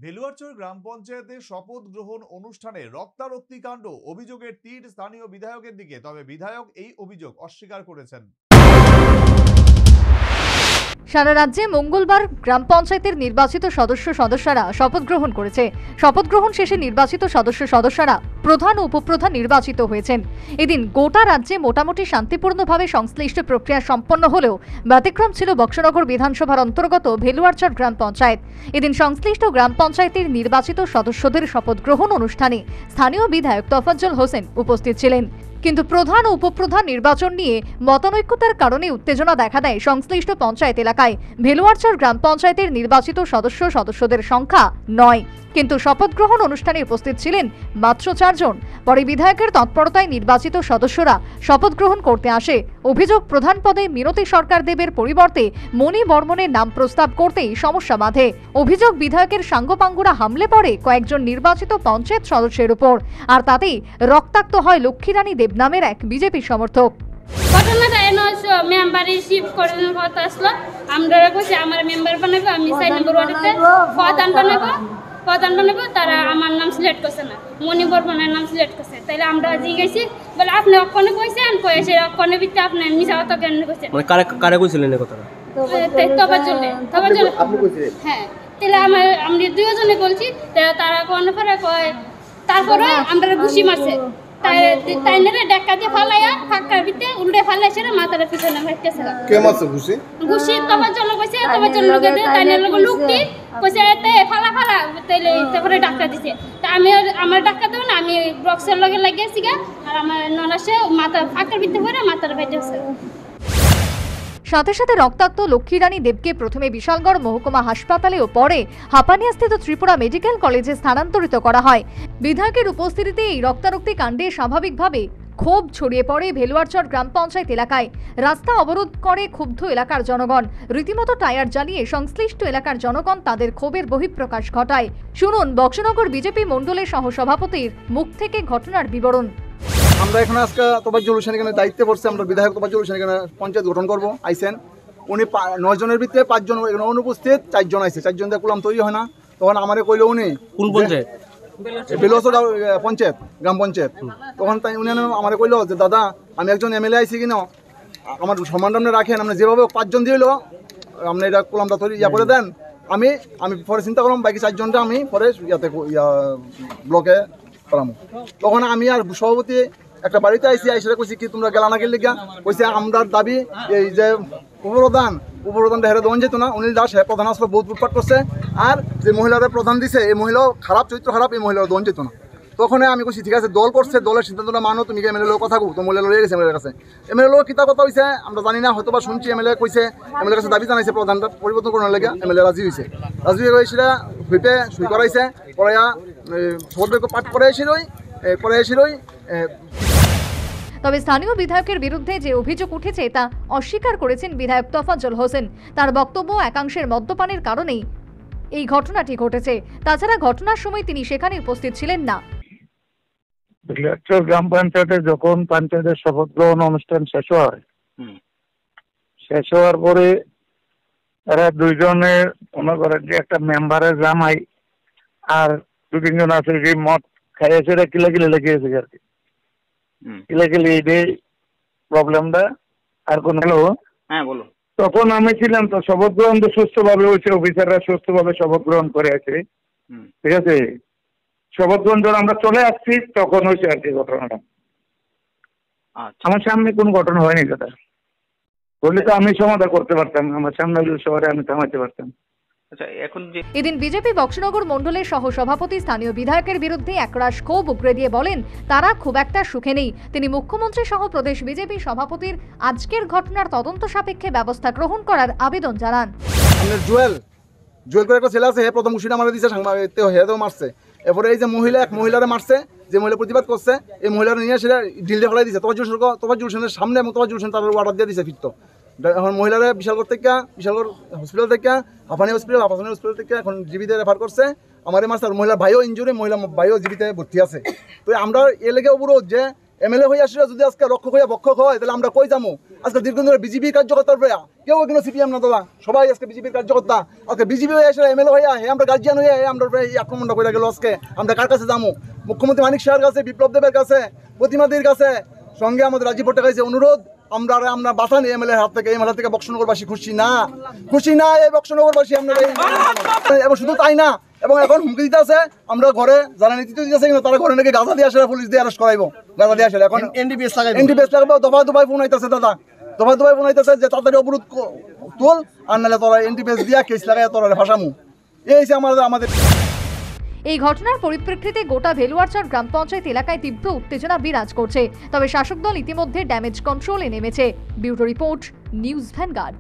ভেলুয়ারচর গ্রাম পঞ্চায়েতে শপথ গ্রহণ অনুষ্ঠানে রক্তারক্তি কাণ্ড, অভিযোগের তীর স্থানীয় বিধায়কের দিকে। তবে বিধায়ক এই অভিযোগ অস্বীকার করেছেন। সারা রাজ্যে মঙ্গলবার গ্রাম পঞ্চায়েতের নির্বাচিত সদস্যরা শপথ গ্রহণ করেছে। শপথ গ্রহণ শেষে নির্বাচিত সদস্যরা প্রধান ও উপপ্রধান নির্বাচিত হয়েছেন। এদিন গোটা রাজ্যে মোটামুটি শান্তিপূর্ণভাবে সংশ্লিষ্ট প্রক্রিয়া সম্পন্ন হলেও ব্যতিক্রম ছিল বক্সনগর বিধানসভার অন্তর্গত ভেলুয়ারচর গ্রাম পঞ্চায়েত। এদিন সংশ্লিষ্ট গ্রাম পঞ্চায়েতের নির্বাচিত সদস্যদের শপথ গ্রহণ অনুষ্ঠানে স্থানীয় বিধায়ক তোফাজ্জল হোসেন উপস্থিত ছিলেন। কিন্তু প্রধান ও উপপ্রধান নির্বাচন নিয়ে মতানৈক্যতার কারণে উত্তেজনা দেখা দেয় সংশ্লিষ্ট পঞ্চায়েত এলাকায়। ভেলুয়ারচর গ্রাম পঞ্চায়েতের নির্বাচিত সদস্যদের সংখ্যা 9, কিন্তু শপথ গ্রহণ অনুষ্ঠানে উপস্থিত ছিলেন মাত্র 4 জন। পরে বিধায়কের তৎপরতায় নির্বাচিত সদস্যরা শপথ গ্রহণ করতে আসে। অভিযোগ, প্রধান পদে মিনতি সরকার দেবের পরিবর্তে মণি বর্মনের নাম প্রস্তাব করতেই সমস্যা বাধে। অভিযোগ, বিধায়কের সাঙ্গপাঙ্গুরা হামলে পড়ে কয়েকজন নির্বাচিত পঞ্চায়েত সদস্যের উপর, আর তাতেই রক্তাক্ত হয় লক্ষ্মীরানী দেব নামের এক বিজেপি সমর্থক। ঘটনাটা মেম্বারে শিফট করানোর কথা আসলো। আমরা কইছি আমার মেম্বার বানাবো, আমি 4 নম্বর ওয়ার্ডেতে প্রধান বানাবো। তারা আমার নাম সিলেক্ট করছে না, মণি বর্মনের নাম সিলেক্ট করছে। তাইলে আমরা জিজ্ঞাসি বলে আপনি অক্ষণে কইছেন, কয়েছে অক্ষণে ভিত্তিতে আপনি মিছা কথা কেন কইছেন? মানে কারে কইছিলেন এই কথাটা? তোফাজ্জল আপনি কইছিলেন? হ্যাঁ, তাহলে আমরা দুইজনে বলছি। তারা কোন পরে কয়, তারপরে আমরা ঘুষি মারছে। তাইনারে ডাক্কা দিয়ে ফালাইয়া ফাঁকার ভিতরে উল্টে ফালাইছে, মাথার পিছনে ভাইতেছিল। কে মারছে ঘুষি? ঘুষি তোফাজ্জল কইছে, তোফাজ্জল লোকে দে তাইনার লোক লুকটি কইছে তে ফালা তাইলে তারপরে ডাক্কা দিছে। তা আমি আমার ডাক্কা দেব না, আমি বক্সের লগে লাগিয়েছি গা, আর আমার ননাসে মাথা ফাঁকার ভিতরে পড়ে মাথার ভাইতেছে। সাথে সাথে রক্তাক্ত লক্ষ্মীরানী দেবকে প্রথমে বিশালগড় মহকুমা হাসপাতালে ও পরে হাপানিয়াস্থিত ত্রিপুরা মেডিকেল কলেজে স্থানান্তরিত করা হয়। বিধায়কের উপস্থিতিতে এই রক্তারক্তি কাণ্ডে স্বাভাবিকভাবে ক্ষোভ ছড়িয়ে পড়ে ভেলুয়ারচর গ্রাম পঞ্চায়েত এলাকায়। রাস্তা অবরোধ করে ক্ষুব্ধ এলাকার জনগণ। রীতিমতো টায়ার জ্বালিয়ে সংশ্লিষ্ট এলাকার জনগণ তাদের ক্ষোভের বহিঃপ্রকাশ ঘটায়। শুনুন বক্সনগর বিজেপি মণ্ডলের সহসভাপতির মুখ থেকে ঘটনার বিবরণ। আমরা এখানে আজকে তোফাজ্জল হোসেন এখানে দায়িত্বে পড়ছে। আমরা বিধায়ক তোফাজ্জল হোসেন এখানে পঞ্চায়েত গঠন করবো আইসেন। উনি 9 জনের ভিতরে 5 জন এখানে অনুপস্থিত, 4 জন আইসে। 4 জন দিয়ে কুলাম তৈরি হয় না। তখন আমারে কইলো উনি কোন পঞ্চায়েত? বেলুয়ারচর পঞ্চায়েত, গ্রাম পঞ্চায়েত। তখন তাই উনি আমারে কইলো যে দাদা, আমি একজন এমএলএ আইসি কিনা, আমার সম্মান আপনি রাখেন, আপনি যেভাবে 5 জন দিল আপনি এটা কুলামটা তৈরি করে দেন। আমি পরে চিন্তা করলাম বাকি 4 জনটা আমি পরে ব্লকে করামো। তখন আমি আর সভাপতি একটা বাড়িতে আইসি, আইসে কইছি কি তোমরা গেলা না গেলে গা? কইছে আমরার দাবি এই যে উপপ্রধান হেরে দেওয়া যেত না, অনিল দাস হ্যাঁ প্রধান আসলে বহুত লুটপাট করছে। আর যে মহিলারা প্রধান দিছে এই মহিলাও খারাপ, চরিত্র খারাপ, এই মহিলারা দেওয়া যেত না। তখন আমি কইছি ঠিক আছে, দল করছে, দলের সিদ্ধান্তটা মানো, তুমি এমএলএ লোক কথা কো, তো মহিলা লয়ে গেছে এমএলএর কাছে। এমএলএ লোক কিতা কথা হয়েছে আমরা জানি না, হয়তো বা শুনছি। এমএলএ কইছে, এমএলএর কাছে দাবি জানাইছে প্রধানটা পরিবর্তন করার লেগে। এমএলএ রাজি হয়েছে, হয়েছিল, হইতে সই করাইছে। পড়াইয়া শপথ পাঠ করাইছিলই। তবে স্থানীয় বিধায়কের বিরুদ্ধে যে অভিযোগ উঠেছে তা অস্বীকার করেছেন বিধায়ক তোফাজ্জল হোসেন। তার বক্তব্য, একাংশের মদ্যপানের কারণেই এই ঘটনাটি ঘটেছে। তাছাড়া ঘটনার সময় তিনি সেখানে উপস্থিত ছিলেন না। গ্রাম পঞ্চায়েতে যখন পঞ্চায়েতের শপথ গ্রহণ অনুষ্ঠান শেষ হওয়ার পরে এরা 2 জনের মনে করেন যে একটা মেম্বারের জামাই আর 2-3 জন আছে যে মদ খাইয়েছে, কিলাকিলি লেগেছে আর কি। কিলাকিলি এটাই প্রবলেমটা। আর কোন হলো? হ্যাঁ বলো। তখন আমি ছিলাম, তো শপথ গ্রহণ তো সুস্থভাবে হয়েছে, অফিসাররা সুস্থভাবে শপথ গ্রহণ করে আছে, ঠিক আছে। শপথ গ্রহণ যখন আমরা চলে আসছি তখন হয়েছে আর কি ঘটনাটা। আমার সামনে কোনো ঘটনা হয়নি দাদা, বললে তো আমি সমাধান করতে পারতাম, আমার সামনে শহরে আমি থামাইতে পারতাম। এদিন বিজেপি বক্সনগর মণ্ডলের সহসভাপতি স্থানীয় বিধায়কের বিরুদ্ধে একরাশ ক্ষোভ উগরে দিয়ে বলেন তারা খুব একটা সুখে নেই। তিনি মুখ্যমন্ত্রী সহ প্রদেশ বিজেপি সভাপতির আজকের ঘটনার তদন্ত সাপেক্ষে ব্যবস্থা গ্রহণ করার আবেদন জানান। জুয়েল করে একটা ছেলে আছে, হে প্রথম ঘুষিটা মারা দিয়েছে, হেতেও মারছে। এরপরে এই যে এক মহিলারে মারছে, যে মহিলা প্রতিবাদ করছে, এই মহিলারা নিয়ে সেটা ডিলডে ফেলাই দিয়েছে তোফাজ্জল হোসেনের সামনে, এবং তোফাজ্জল হোসেন তার অর্ডার দিয়ে দিয়েছে ফিরত। এখন মহিলারা বিশালগড় হসপিটাল থেকে হাফানি হসপিটাল থেকে এখন জীবিতে রেফার করছে। আমার মাস্টার মহিলার ভাইও ইঞ্জুরি, মহিলা ভাইও জীবিতে ভর্তি আছে। তো আমরা এ লেগে অবরোধ যে এমএলএ হয়ে আসলে যদি আজকে রক্ষক হয়ে বক্ষক হয় তাহলে আমরা কই যাবো? আজকে দীর্ঘদিন ধরে বিজেপির কার্যকর্তার কেউ কিন্তু সিপিএম না দাদা, সবাই আজকে বিজেপির কার্যকর্তা। আজকে বিজেপি হয়ে আসলে এমএলএ হয়ে আমরা গার্জিয়ান হয়ে আমরা এই আক্রমণটা করে গেল। আজকে আমরা কার কাছে যাবো? মুখ্যমন্ত্রী মানিক শাহের কাছে, বিপ্লব দেবের কাছে, প্রতিমাদির কাছে, সঙ্গে আমাদের রাজীব ভট্টাচার্যের অনুরোধ, আমরা বাঁচান এমএলএ হাত থেকে। এমএলএ থেকে বক্সনগরবাসী খুশি না এই বক্সনগরবাসী আমরা এবং শুধু তাই না, এবং এখন হুমকি দিতে আছে আমরা ঘরে যারা নেতৃত্ব দিতেছে কিন্তু তারা ঘরে নাকি গাঁজা দিয়ে আসলে পুলিশ দিয়ে অ্যারেস্ট করাইবো, গাঁজা দিয়ে আসলে এখন এনডিপিএস লাগাবো। দফায় ফোন হইতেছে দাদা, দফায় ফোন হইতেছে যে তাড়াতাড়ি অবরোধ তুল, আর নাহলে তোরা এনডিপিএস দিয়া কেস লাগাই তোরা ফাঁসামু। এই যে আমাদের এই ঘটনার পরিপ্রেক্ষিতে গোটা ভেলুয়ারচর গ্রাম পঞ্চায়েত এলাকায় তীব্র উত্তেজনা বিরাজ করছে। তবে শাসক দল ইতিমধ্যে ড্যামেজ কন্ট্রোলে নেমেছে। Bureau report, news vanguard.